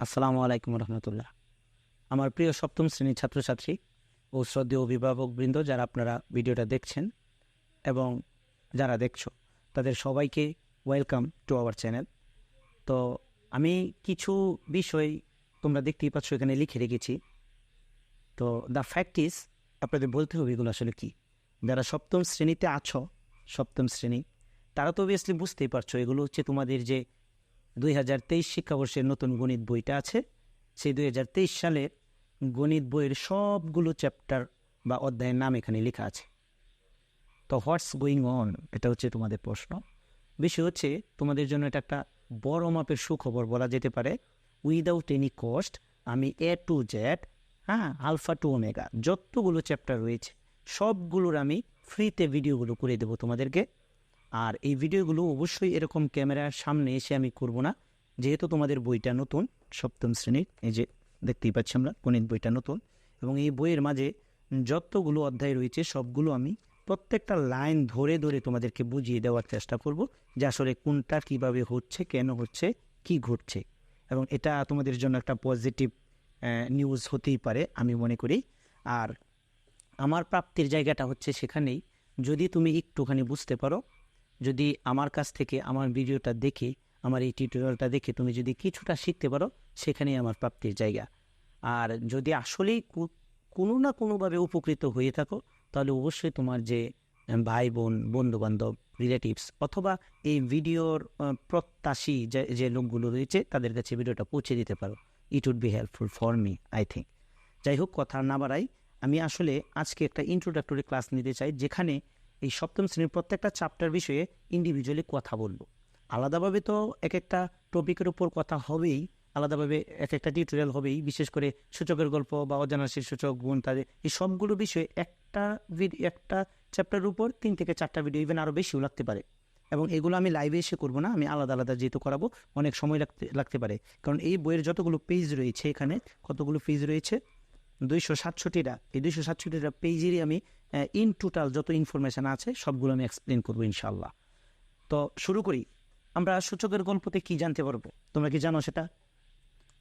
আসসালামু আলাইকুম রহমতুল্লাহ। আমার প্রিয় সপ্তম শ্রেণীর ছাত্রছাত্রী ও শ্রদ্ধেয় অভিভাবকবৃন্দ, যারা আপনারা ভিডিওটা দেখছেন এবং যারা দেখছো, তাদের সবাইকে ওয়েলকাম টু আওয়ার চ্যানেল। তো আমি কিছু বিষয় তোমরা দেখতেই পাচ্ছ এখানে লিখে রেখেছি। তো দ্য ফ্যাক্ট ইজ, আপনাদের বলতে হবে এগুলো আসলে কি। যারা সপ্তম শ্রেণীতে আছো, সপ্তম শ্রেণী, তারা তো অবভিয়াসলি বুঝতেই পারছো এগুলো হচ্ছে তোমাদের যে 2023 শিক্ষাবর্ষের নতুন গণিত বইটা আছে, সেই 2023 সালের গণিত বইয়ের সবগুলো চ্যাপ্টার বা অধ্যায়ের নাম এখানে লেখা আছে। তো হোয়াটস গোয়িং অন, এটা হচ্ছে তোমাদের প্রশ্ন। বিষয় হচ্ছে তোমাদের জন্য এটা একটা বড় মাপের সুখবর বলা যেতে পারে। উইদাউট এনি কস্ট আমি A to Z, alpha to omega যতগুলো চ্যাপ্টার রয়েছে সবগুলোর আমি ফ্রিতে ভিডিওগুলো করে দেবো তোমাদেরকে। আর এই ভিডিওগুলো অবশ্যই এরকম ক্যামেরার সামনে এসে আমি করব না, যেহেতু তোমাদের বইটা নতুন, সপ্তম শ্রেণীর। এই যে দেখতেই পাচ্ছি আমরা গণিত বইটা নতুন, এবং এই বইয়ের মাঝে যতগুলো অধ্যায় রয়েছে সবগুলো আমি প্রত্যেকটা লাইন ধরে ধরে তোমাদেরকে বুঝিয়ে দেওয়ার চেষ্টা করব যে আসলে কোনটা কিভাবে হচ্ছে, কেন হচ্ছে, কি ঘটছে। এবং এটা তোমাদের জন্য একটা পজিটিভ নিউজ হতেই পারে আমি মনে করি। আর আমার প্রাপ্তির জায়গাটা হচ্ছে সেখানেই, যদি তুমি একটুখানি বুঝতে পারো, যদি আমার কাছ থেকে আমার ভিডিওটা দেখে, আমার এই টিউটোরিয়ালটা দেখে তুমি যদি কিছুটা শিখতে পারো, সেখানেই আমার প্রাপ্তির জায়গা। আর যদি আসলেই কোনো না কোনোভাবে উপকৃত হয়ে থাকো, তাহলে অবশ্যই তোমার যে ভাই বোন, বন্ধুবান্ধব, রিলেটিভস অথবা এই ভিডিওর প্রত্যাশী যে লোকগুলো রয়েছে তাদের কাছে ভিডিওটা পৌঁছে দিতে পারো। It would be helpful for me, I think. যাই হোক, কথা না বাড়াই, আমি আসলে আজকে একটা ইন্ট্রোডাক্টরি ক্লাস নিতে চাই, যেখানে এই সপ্তম শ্রেণীর প্রত্যেকটা চ্যাপ্টার বিষয়ে ইন্ডিভিজুয়ালি কথা বলবো। আলাদাভাবে তো এক একটা টপিকের উপর কথা হবেই, আলাদাভাবে এক একটা টিউটোরিয়াল হবেই, বিশেষ করে সূচকের গল্প বা অজানা রাশির সূচক, গুণ, তাদের এই সবগুলো বিষয়ে একটা চ্যাপ্টারের উপর 3 থেকে 4টা ভিডিও, ইভেন আরও বেশিও লাগতে পারে। এবং এগুলো আমি লাইভে এসে করবো না, আমি আলাদা আলাদা যেহেতু করাবো অনেক সময় লাগতে পারে। কারণ এই বইয়ের যতগুলো পেজ রয়েছে, এখানে কতগুলো পেজ রয়েছে, 267টা। এই 267টা পেজেরই আমি ইন টোটাল যত ইনফরমেশান আছে সবগুলো আমি এক্সপ্লেন করবো ইনশাল্লাহ। তো শুরু করি। আমরা সূচকের গল্পতে কি জানতে পারবো, তোমরা কি জানো সেটা?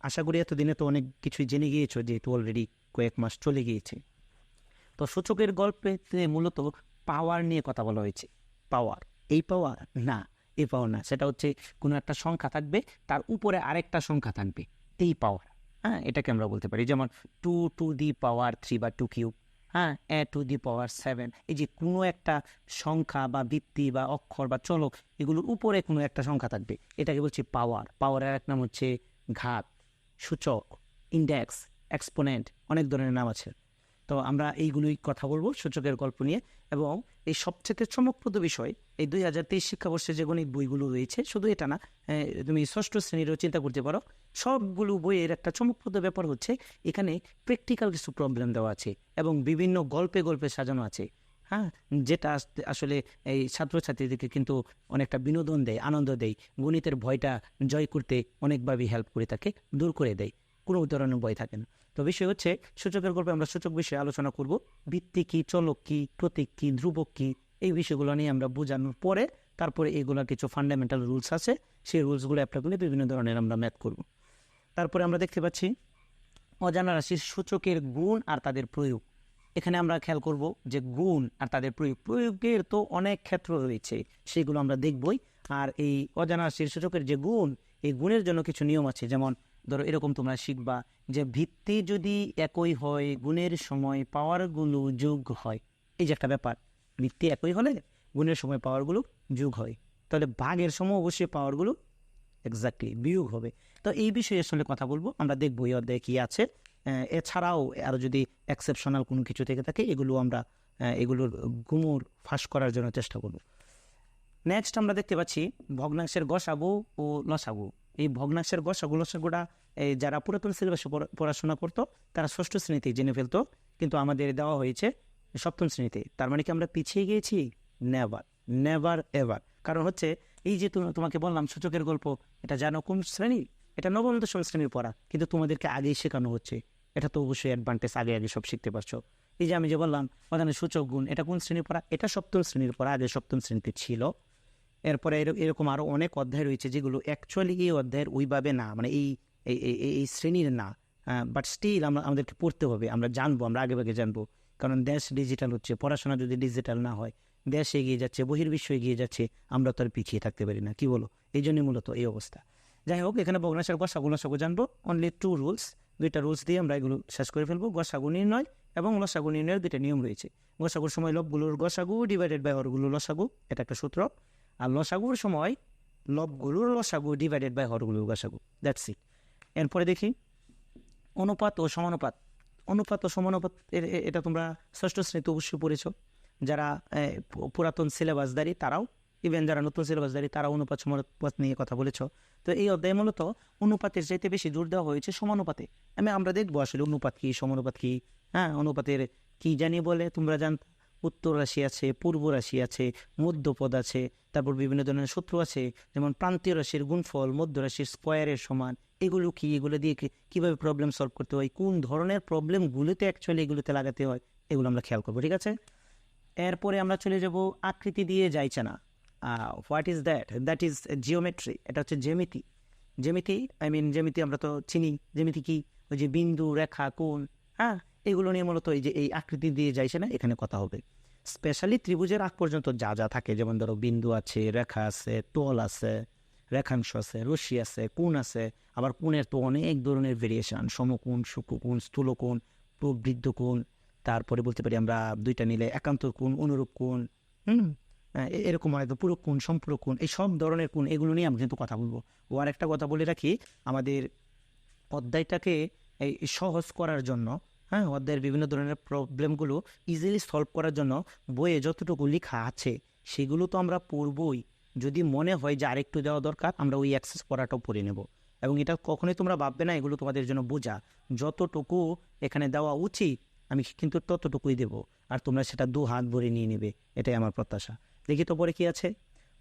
আশা করি এতদিনে তো অনেক কিছুই জেনে গিয়েছো, যেহেতু অলরেডি কয়েক মাস চলে গিয়েছে। তো সূচকের গল্পেতে মূলত পাওয়ার নিয়ে কথা বলা হয়েছে। পাওয়ার, এই পাওয়ার না, এই পাওয়ার না, সেটা হচ্ছে কোনো একটা সংখ্যা থাকবে, তার উপরে আরেকটা সংখ্যা থাকবে, এই পাওয়ার। এটাকে আমরা বলতে পারি যেমন 2 to the power 3 বা 2 কিউব, এ টু দি পাওয়ার 7। এই যে কোনো একটা সংখ্যা বা ভিত্তি বা অক্ষর বা চলক, এগুলোর উপরে কোনো একটা সংখ্যা থাকবে, এটাকে বলছি পাওয়ার। পাওয়ারের এক নাম হচ্ছে ঘাত, সূচক, ইন্ডেক্স, এক্সপোনেন্ট, অনেক ধরনের নাম আছে। তো আমরা এইগুলোই কথা বলবো সূচকের গল্প নিয়ে। এবং এই সবচেয়ে চমকপ্রদ বিষয়, এই 2023 শিক্ষাবর্ষে যে গণিত বইগুলো রয়েছে, শুধু এটা না, তুমি ষষ্ঠ শ্রেণীরও চিন্তা করতে পারো, সবগুলো বইয়ের একটা চমকপ্রদ ব্যাপার হচ্ছে এখানে প্র্যাকটিক্যাল কিছু প্রবলেম দেওয়া আছে এবং বিভিন্ন গল্পে গল্পে সাজানো আছে। যেটা আসলে এই ছাত্রছাত্রীদেরকে কিন্তু অনেকটা বিনোদন দেয়, আনন্দ দেয়, গণিতের ভয়টা জয় করতে অনেকভাবেই হেল্প করে থাকে, দূর করে দেয়, কোনো ধরনের ভয় থাকে না। তো বিষয় হচ্ছে সূচকের গল্পে আমরা সূচক বিষয়ে আলোচনা করব। ভিত্তি কী, চলক কী, প্রতীক কী, ধ্রুবক কী, এই বিষয়গুলো নিয়ে আমরা বোঝানোর পরে তারপরে এগুলোর কিছু ফান্ডামেন্টাল রুলস আছে, সেই রুলসগুলো অ্যাপ্লাই করে বিভিন্ন ধরনের আমরা ম্যাথ করব। তারপরে আমরা দেখতে পাচ্ছি অজানা রাশির সূচকের গুণ আর তাদের প্রয়োগ। এখানে আমরা খেয়াল করব যে গুণ আর তাদের প্রয়োগের তো অনেক ক্ষেত্র রয়েছে, সেগুলো আমরা দেখবই। আর এই অজানা রাশির সূচকের যে গুণ, এই গুণের জন্য কিছু নিয়ম আছে। যেমন ধরো এরকম তোমরা শিখবা যে ভিত্তি যদি একই হয়, গুণের সময় পাওয়ারগুলো যোগ হয়। এই যে একটা ব্যাপার, ভিত্তি একই হলে গুণের সময় পাওয়ারগুলো যোগ হয়, তাহলে ভাগের সময় অবশ্যই পাওয়ারগুলো এক্স্যাক্টলি বিয়োগ হবে। তো এই বিষয়ে আসলে কথা বলবো, আমরা দেখবো এই অধ্যায়ে কী আছে। এছাড়াও আরও যদি এক্সেপশনাল কোনো কিছু থেকে থাকে, এগুলো আমরা এগুলোর গুমর ফাঁস করার জন্য চেষ্টা করব। নেক্সট আমরা দেখতে পাচ্ছি ভগ্নাংশের গসাগু ও লসাগু। এই ভগ্নাংশের গসাগু লসাগুটা যারা পুরাতন সিলেবাসে পড়াশোনা করতো তারা ষষ্ঠ শ্রেণীতেই জেনে ফেলতো, কিন্তু আমাদের দেওয়া হয়েছে সপ্তম শ্রেণীতে। তার মানে কি আমরা পিছিয়ে গিয়েছি? Never, never ever. কারণ হচ্ছে এই যে তোমাকে বললাম সূচকের গল্প, এটা জানো কোন শ্রেণী? এটা নবম দশম শ্রেণীর পড়া, কিন্তু তোমাদেরকে আগেই শেখানো হচ্ছে। এটা তো অবশ্যই অ্যাডভান্টেজ, আগে আগে সব শিখতে পারছো। এই যে আমি যে বললাম ওখানে সূচক গুণ, এটা কোন শ্রেণীর পড়া? এটা সপ্তম শ্রেণীর পড়া, আগে সপ্তম শ্রেণীতে ছিল। এরপরে এরকম আরও অনেক অধ্যায় রয়েছে যেগুলো অ্যাকচুয়ালি এই অধ্যায়ের ওইভাবে না, মানে এই এই শ্রেণীর না, বাট স্টিল আমাদেরকে পড়তে হবে, আমরা জানবো, আমরা আগে জানবো। কারণ দেশ ডিজিটাল হচ্ছে, পড়াশোনা যদি ডিজিটাল না হয়, দেশ এগিয়ে যাচ্ছে, বহির্বিশ্ব এগিয়ে যাচ্ছে, আমরা তো আর পিছিয়ে থাকতে পারি না, কি বলো? এই জন্যই মূলত এই অবস্থা। যাই হোক, এখানে ভগ্নাংশের গসাগু জানবো, অনলি 2 রুলস, 2টা রুলস দিয়ে আমরা এগুলো শেষ করে ফেলবো। গসাগু নির্ণয় এবং লসাগু নির্ণয়ের 2টা নিয়ম রয়েছে। গসাগুর সময় লবগুলোর গসাগু ডিভাইডেড বাই হরগুলোর লসাগু, এটা একটা সূত্র। আর লসাগুর সময় লবগুলোর লসাগু ডিভাইডেড বাই হরগুলোর গসাগু, দ্যাটস ইট। এরপরে দেখি অনুপাত ও সমানুপাত। অনুপাত ও সমানুপাত এটা তোমরা ষষ্ঠ শ্রেণীতে অবশ্যই পড়েছ। যারা পুরাতন সিলেবাসদারি তারাও, ইভেন যারা নতুন সিলেবাসদারি তারাও অনুপাত সমানুপাত নিয়ে কথা বলেছ। তো এই অধ্যায়ে মূলত অনুপাতের চাইতে বেশি জোর দেওয়া হয়েছে সমানুপাতে। আমরা দেখবো আসলে অনুপাত কী, সমানুপাত কী। অনুপাতের কী জানি বলে তোমরা জানতে, উত্তর রাশি আছে, পূর্ব রাশি আছে, মধ্যপদ আছে, তারপর বিভিন্ন ধরনের সূত্র আছে, যেমন প্রান্তীয় রাশির গুণফল, মধ্য রাশির স্কোয়ারের সমান। এগুলো কি, এগুলো দিয়ে কীভাবে প্রবলেম সলভ করতে হয়, কোন ধরনের প্রবলেমগুলোতে অ্যাকচুয়ালি এগুলোতে লাগাতে হয়, এগুলো আমরা খেয়াল করবো, ঠিক আছে? এরপরে আমরা চলে যাব আকৃতি দিয়ে যাইছে না। What is that? That is geometry, এটা হচ্ছে জ্যামিতি। জ্যামিতি আমরা তো চিনি। জ্যামিতি কি? ওই যে বিন্দু, রেখা, কোণ, এগুলো নিয়ে মূলত এই আকৃতি দিয়ে যাইছে না এখানে কথা হবে। স্পেশালি ত্রিভুজের আগ পর্যন্ত যা থাকে, যেমন ধরো বিন্দু আছে, রেখা আছে, তল আছে, রেখাংশ আছে, রশ্মি আছে, কোণ আছে। আবার কোণের তো অনেক ধরনের ভেরিয়েশন, সমকোণ, সূক্ষ্মকোণ, স্থূলকোণ, প্রবৃদ্ধ কোণ, তারপরে বলতে পারি আমরা 2টা নিলে একান্তর কোণ, অনুরূপ কোণ, এরকম হয়তো পুরো কোণ, সম্পূরক কোণ, এই সব ধরনের কোণ, এগুলো নিয়ে আমরা কিন্তু কথা বলবো। ও আর একটা কথা বলে রাখি, আমাদের অধ্যায়টাকে এই সহজ করার জন্য, অধ্যায়ের বিভিন্ন ধরনের প্রবলেমগুলো ইজিলি সলভ করার জন্য বইয়ে যতটুকু লেখা আছে সেগুলো তো আমরা পড়বই। যদি মনে হয় যে আরেকটু দেওয়া দরকার, আমরা ওই অ্যাক্সেস পড়াটাও পড়ে নেব। এবং এটা কখনোই তোমরা ভাববে না এগুলো তোমাদের জন্য বোঝা। যতটুকু এখানে দেওয়া উচিত আমি কিন্তু ততটুকুই দেব, আর তোমরা সেটা 2 হাত ভরে নিয়ে নেবে, এটাই আমার প্রত্যাশা। দেখি তো পরে কি আছে।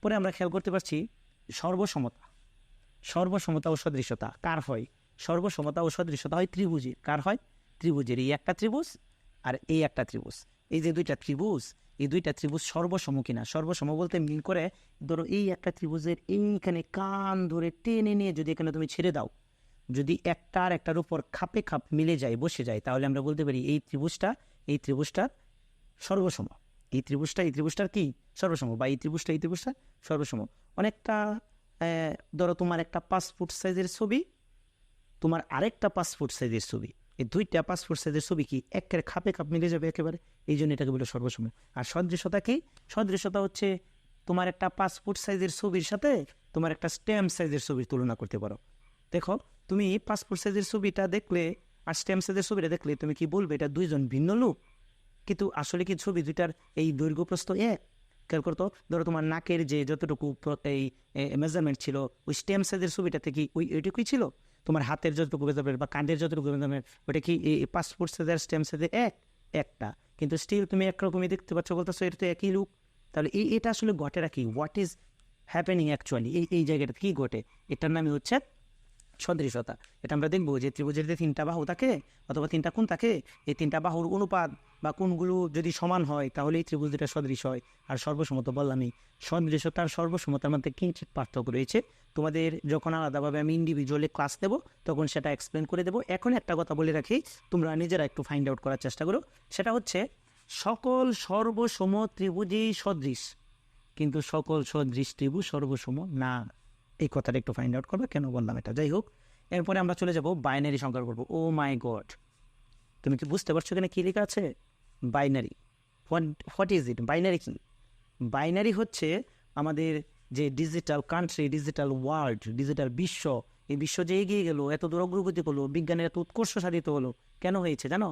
পরে আমরা খেয়াল করতে পারছি সর্বসমতা ও সদৃশতা কার হয়? সর্বসমতা ও সদৃশতা হয় ত্রিভুজের। কার হয়? ত্রিভুজের। এই একটা ত্রিভুজ আর এই একটা ত্রিভুজ, এই যে 2টা ত্রিভুজ, এই 2টা ত্রিভুজ সর্বসম কিনা। সর্বসম বলতে মিন করে, ধরো এই একটা ত্রিভুজের এইখানে কান ধরে টেনে নিয়ে যদি এখানে তুমি ছেড়ে দাও, যদি একটার উপর খাপে খাপ মিলে যায়, বসে যায়, তাহলে আমরা বলতে পারি এই ত্রিভুজটা সর্বসম। এই ত্রিভুজটার কি? সর্বসম। বা এই ত্রিভুজটা সর্বসম। অনেকটা ধরো তোমার একটা 5 ফুট সাইজের ছবি, তোমার আরেকটা 5 ফুট সাইজের ছবি, এই 2টা 5 ফুট সাইজের ছবি কি একেবারে খাপে খাপ মিলে যাবে একেবারে, এই জন্য এটাকে বলে সর্বসম। আর সদৃশতা কি? সদৃশতা হচ্ছে তোমার একটা 5 ফুট সাইজের ছবির সাথে তোমার একটা স্ট্যাম্প সাইজের ছবির তুলনা করতে পারো। দেখো, তুমি 5 ফুট সাইজের ছবিটা দেখলে আর স্ট্যাম্প সাইজের ছবিটা দেখলে তুমি কি বলবে এটা 2জন ভিন্ন লোক? কিন্তু আসলে কি ছবি 2টার এই দৈর্ঘ্য প্রস্থ এক? খেয়াল করতো, ধরো তোমার নাকের যে যতটুকু এই মেজারমেন্ট ছিল, ওই স্ট্যাম্প সাইজের ছবিটাতে কি ওইটুকুই ছিল? তোমার হাতের যতটুকু মেজারমেন্ট বা কাঁধের যতটুকু মেজারমেন্ট, ওটা কি এই 5 ফুট সাইজের স্ট্যাম্প সাইজে একটা? কিন্তু স্টিল তুমি একরকমই দেখতে পাচ্ছ, বলতেছো এটা তো একই লুক। তাহলে এটা আসলে ঘটে রাখি, হোয়াট ইজ হ্যাপেনিং অ্যাকচুয়ালি এই জায়গাটা কি ঘটে, এটার নামই হচ্ছে সদৃশতা। এটা আমরা দেখবো যে ত্রিভুজের যে 3টা বাহু থাকে অথবা 3টা কোণ থাকে, এই 3টা বাহুর অনুপাত বা কোণগুলো যদি সমান হয় তাহলে এই ত্রিভুজ দুটা সদৃশ হয়। আর সর্বসমতা বললামই, সদৃশতার সর্বসমতার মধ্যে কিঞ্চিত পার্থক্য রয়েছে। তোমাদের যখন আলাদাভাবে আমি ইন্ডিভিজুয়ালি ক্লাস দেবো তখন সেটা এক্সপ্লেন করে দেবো। এখন একটা কথা বলে রাখি, তোমরা নিজেরা একটু ফাইন্ড আউট করার চেষ্টা করো। সেটা হচ্ছে সকল সর্বসম ত্রিভুজই সদৃশ, কিন্তু সকল সদৃশ ত্রিভুজ সর্বসম না। এই কথাটা একটু ফাইন্ড আউট করবে, কেন বললাম এটা। যাই হোক, এরপরে আমরা চলে যাব বাইনারি সংখ্যা করবো। ও মাই গড, তুমি কি বুঝতে পারছো এখানে কী লেখা আছে? Binary. What is it? Binary কি? বাইনারি হচ্ছে আমাদের যে digital country, digital world, digital বিশ্ব, এই বিশ্ব যে এগিয়ে গেল, এত দূর অগ্রগতি করলো, বিজ্ঞানের এত উৎকর্ষ সাধিত হলো, কেন হয়েছে জানো?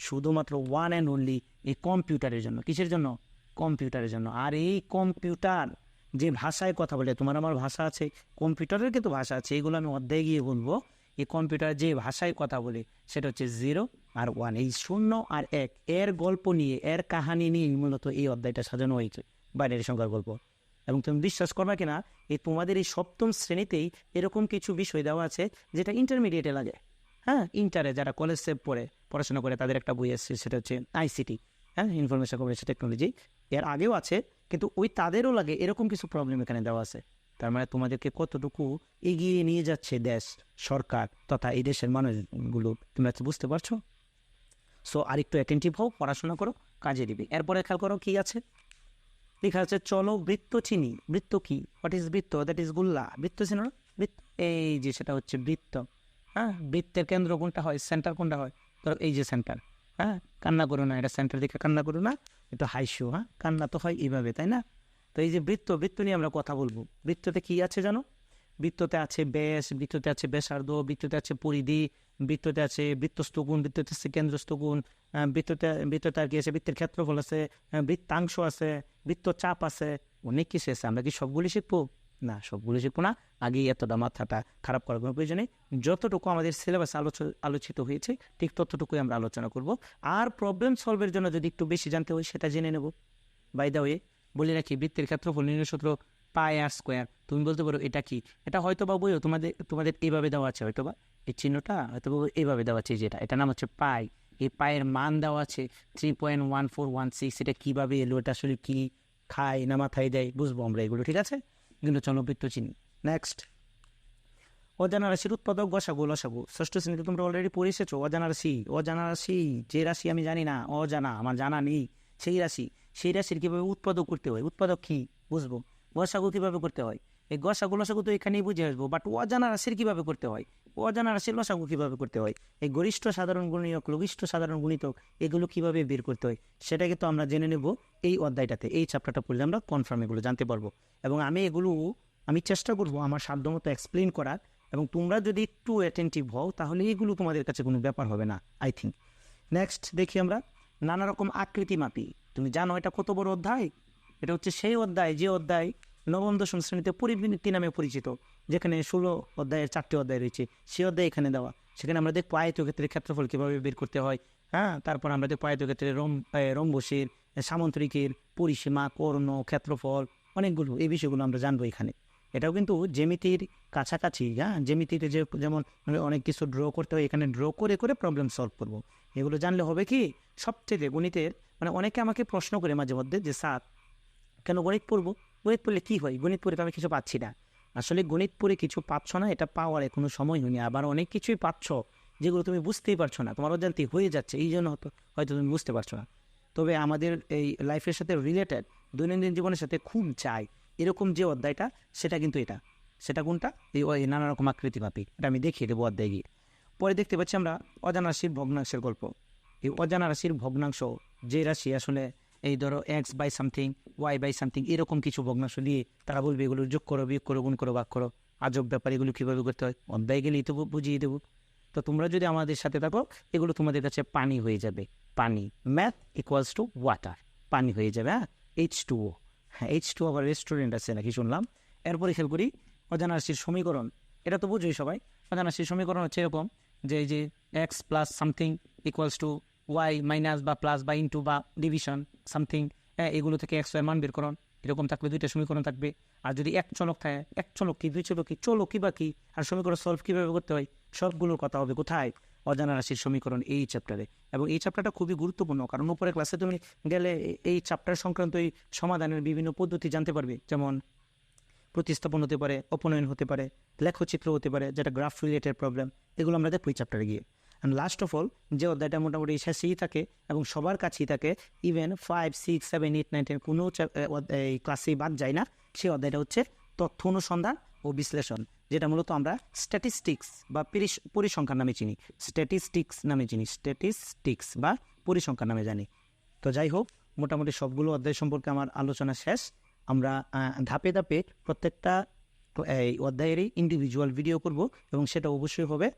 শুধুমাত্র ওয়ান অ্যান্ড অনলি এই কম্পিউটারের জন্য। কিসের জন্য? কম্পিউটারের জন্য। আর এই কম্পিউটার যে ভাষায় কথা বলে, তোমার আমার ভাষা আছে, কম্পিউটারের কিন্তু ভাষা আছে, এগুলো আমি অধ্যায়ে গিয়ে বলবো। এই কম্পিউটার যে ভাষায় কথা বলে সেটা হচ্ছে 0 আর 1, এই 0 আর 1 এর গল্প নিয়ে, এর কাহানি নিয়ে মূলত এই অধ্যায়টা সাজানো হয়েছে, বাইনারি সংখ্যার গল্প। এবং তুমি বিশ্বাস করবে কিনা, এই তোমাদের এই 7ম শ্রেণীতেই এরকম কিছু বিষয় দেওয়া আছে যেটা ইন্টারমিডিয়েটে লাগে। ইন্টারে যারা কলেজ পড়াশোনা করে তাদের একটা বই আসছে, সেটা হচ্ছে ICT, ইনফরমেশন কমিউনিকেশন টেকনোলজি। এর আগেও আছে, কিন্তু ওই তাদেরও লাগে এরকম কিছু প্রবলেম এখানে দেওয়া আছে। তার মানে তোমাদেরকে কতটুকু এগিয়ে নিয়ে যাচ্ছে দেশ, সরকার তথা এই দেশের মানুষগুলো, তোমরা কি বুঝতে পারছো? সো আরেকটু অ্যাটেন্টিভ হও, পড়াশোনা করো, কাজে দিবে। এরপরে খেয়াল করো কি আছে, লেখা আছে চলো বৃত্ত চিনি। বৃত্ত কি? হোয়াট ইজ বৃত্ত? দ্যাট ইজ গোল্লা। বৃত্ত চিনো না? বৃত্ত এই যে সেটা হচ্ছে বৃত্ত। হ্যাঁ, বৃত্তের কেন্দ্র কোনটা হয়, সেন্টার কোনটা হয়? ধরো এই যে সেন্টার। হ্যাঁ, কান্না করো না, এটা সেন্টার দেখে কান্না করো না, একটু হাইসো। হ্যাঁ, কান্না তো হয় এইভাবে, তাই না? তো এই যে বৃত্ত, বৃত্ত নিয়ে আমরা কথা বলবো। বৃত্ততে কি আছে জানো? বৃত্ততে আছে ব্যাস, বৃত্ততে আছে ব্যাসার্ধ, বৃত্ততে আছে পরিধি, বৃত্ততে আছে বৃত্তস্থ কোণ, বৃত্ততে আছে কেন্দ্রস্থ কোণ, বৃত্ততে আর কি আছে, বৃত্তের ক্ষেত্রফল আছে, বৃত্তাংশ আছে, বৃত্তচাপ আছে, অনেক কিছু আছে। আমরা কি সবগুলি শিখবো? না, সবগুলি শিখবো না। আগেই এতটা মাথাটা খারাপ করার কোনো প্রয়োজন নেই। যতটুকু আমাদের সিলেবাস আলোচিত হয়েছে ঠিক ততটুকুই আমরা আলোচনা করব। আর প্রবলেম সলভের জন্য যদি একটু বেশি জানতে হয় সেটা জেনে নেব। বাই দ্য ওয়ে বলি রাখি, বৃত্তের ক্ষেত্রফল নির্ণয় সূত্র পাই আর স্কোয়ার। তুমি বলতে পারো এটা কি? এটা হয়তো বা বইও তোমাদের এইভাবে দেওয়া আছে, হয়তো বা এই চিহ্নটা হয়তো বা এইভাবে দেওয়া আছে, যেটা এটা নাম হচ্ছে পাই। এই পায়ের মান দেওয়া আছে 3.1416। এটা কীভাবে এলো, এটা আসলে কি খায় না মাথায় দেয়, বুঝবো আমরা এগুলো, ঠিক আছে? কিন্তু চলো বৃত্ত চিনি। নেক্সট, অজানা রাশির উৎপাদক গসাগু লসাগু। ষষ্ঠ শ্রেণীতে তোমরা অলরেডি পড়ে এসেছো। অজানা রাশি, অজানা রাশি, যে রাশি আমি জানি না, অজানা আমার জানা নেই, সেই রাশি, সেই রাশির কীভাবে উৎপাদক করতে হয়, উৎপাদক কি বুঝবো, গসাগু কীভাবে করতে হয়, এই গসাগু লসাগু তো এখানেই বুঝে আসবো। বাট অজানা রাশির কীভাবে করতে হয়, অজানা রাশির লসাগু কীভাবে করতে হয়, এই গরিষ্ঠ সাধারণ গুণিতক, লঘিষ্ঠ সাধারণ গুণিতক, এগুলো কীভাবে বের করতে হয় সেটাকে তো আমরা জেনে নেব এই অধ্যায়টাতে। এই চ্যাপ্টারটা পড়লে আমরা কনফার্ম এগুলো জানতে পারবো, এবং আমি চেষ্টা করবো আমার সাধ্যমতো এক্সপ্লেন করার। এবং তোমরা যদি একটু অ্যাটেন্টিভ হও তাহলে এগুলো তোমাদের কাছে কোনো ব্যাপার হবে না, আই থিঙ্ক। নেক্সট দেখি আমরা নানা রকম আকৃতি মাপি। তুমি জানো এটা কত বড় অধ্যায়? এটা হচ্ছে সেই অধ্যায়, যে অধ্যায় নবম দশম শ্রেণীতে পরিবৃত্তি নামে পরিচিত, যেখানে 16 অধ্যায়ের 4টি অধ্যায় রয়েছে, সেই অধ্যায় এখানে দেওয়া। সেখানে আমরা দেখবো আয়তক্ষেত্রের ক্ষেত্রফল কীভাবে বের করতে হয়। হ্যাঁ, তারপর আমরা দেখবো আয়তক্ষেত্রের রম্বসের, সামন্তরিকের পরিসীমা, কর্ণ, ক্ষেত্রফল, অনেকগুলো এই বিষয়গুলো আমরা জানবো এখানে। এটাও কিন্তু জ্যামিতির কাছাকাছি। হ্যাঁ, জ্যামিতিতে যেমন অনেক কিছু ড্র করতে হয়, এখানে ড্র করে করে প্রবলেম সলভ করবো। এগুলো জানলে হবে কি, সবচেয়ে গণিতের অনেকে আমাকে প্রশ্ন করে মাঝে মধ্যে যে স্যার কেন গণিত পড়বো, গণিত পড়লে কী হয়, গণিত পড়ে তো আমি কিছু পাচ্ছি না। আসলে গণিত পড়ে কিছু পাচ্ছ না, এটা পাওয়ার এখনো সময় হয়নি। আবার অনেক কিছুই পাচ্ছ যেগুলো তুমি বুঝতেই পারছো না, তোমার অজান্তে হয়ে যাচ্ছে, এই জন্য হয়তো তুমি বুঝতে পারছো না। তবে আমাদের এই লাইফের সাথে রিলেটেড, দৈনন্দিন জীবনের সাথে খুব চাই এরকম যে অধ্যায়টা, সেটা কিন্তু এটা। সেটা কোনটা? এই নানা রকম আকৃতি মাপি, এটা আমি দেখিয়ে দেবো অধ্যায় গিয়ে। পরে দেখতে পাচ্ছি আমরা অজানা রাশির ভগ্নাংশের গল্প। এই অজানা রাশির ভগ্নাংশ, যে রাশি আসলে এই ধরো X by something, Y by something, এরকম কিছু ভগ্নাংশ দিয়ে তারা বলবে এগুলো যোগ করো, বিয়োগ করো, গুণ করো, ভাগ করো। আজব ব্যাপার, এগুলো কীভাবে করতে হয় অধ্যায় গেলেই তো বুঝিয়ে দেবো। তো তোমরা যদি আমাদের সাথে থাকো এগুলো তোমাদের কাছে পানি হয়ে যাবে। পানি, ম্যাথ ইকুয়ালস টু ওয়াটার, পানি হয়ে যাবে। হ্যাঁ, H2O। হ্যাঁ, H2 আবার রেস্টুরেন্ট আছে নাকি শুনলাম। এরপরে খেয়াল করি অজানা রাশির সমীকরণ। এটা তো বুঝোই সবাই। অজানা রাশির সমীকরণ হচ্ছে এরকম যে এই যে X plus something equals to Y minus বা প্লাস বা ইন্টু বা ডিভিশন সামথিং। হ্যাঁ, এগুলো থেকে এক্স ওয়াই মান বের করুন। এরকম থাকলে দুইটা সমীকরণ থাকবে। আর যদি এক চলক থাকে, এক চলক কি, দুই চলক কি, চলো কি বা কি, আর সমীকরণ সলভ কীভাবে করতে হয় সবগুলোর কথা হবে কোথায়? অজানা রাশির সমীকরণ, এই চ্যাপ্টারে। এবং এই চ্যাপ্টারটা খুবই গুরুত্বপূর্ণ, কারণ উপরে ক্লাসে তুমি গেলে এই চ্যাপ্টার সংক্রান্ত এই সমাধানের বিভিন্ন পদ্ধতি জানতে পারবে। যেমন প্রতিস্থাপন হতে পারে, অপনয়ন হতে পারে, লেখচিত্র হতে পারে, যেটা গ্রাফ রিলেটেড প্রবলেম, এগুলো আমরা দেখবো এই চ্যাপ্টারে গিয়ে। অ্যান্ড লাস্ট অফ অল, যে অধ্যায়টা মোটামুটি শেষেই থাকে এবং সবার কাছেই থাকে, ইভেন 5, 6, 7, 8, 9, 10 কোনো এই ক্লাসেই বাদ যায় না, সেই অধ্যায়টা হচ্ছে তথ্য অনুসন্ধান ও বিশ্লেষণ, যেটা মূলত আমরা স্ট্যাটিস্টিক্স বা পরিসংখ্যান নামে চিনি। স্ট্যাটিস্টিক্স বা পরিসংখ্যান নামে জানি। তো যাই হোক, মোটামুটি সবগুলো অধ্যায় সম্পর্কে আমার আলোচনা শেষ। আমরা ধাপে ধাপে প্রত্যেকটা এই অধ্যায়েরই ইন্ডিভিজুয়াল ভিডিও করব, এবং সেটা অবশ্যই হবে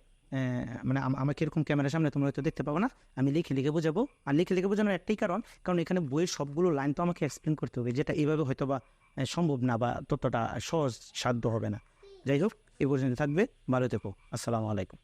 আমাকে এরকম ক্যামেরার সামনে তোমরা হয়তো দেখতে পাবো না, আমি লিখে লিখে বোঝাবো। আর লিখে লিখে বোঝানোর একটাই কারণ এখানে বইয়ের সবগুলো লাইন তো আমাকে এক্সপ্লেন করতে হবে, যেটা এইভাবে হয়তো বা সম্ভব না বা ততটা সহজ সাধ্য হবে না। যাই হোক, এই পর্যন্ত থাকবে। ভালো থেকো। আসসালামু আলাইকুম।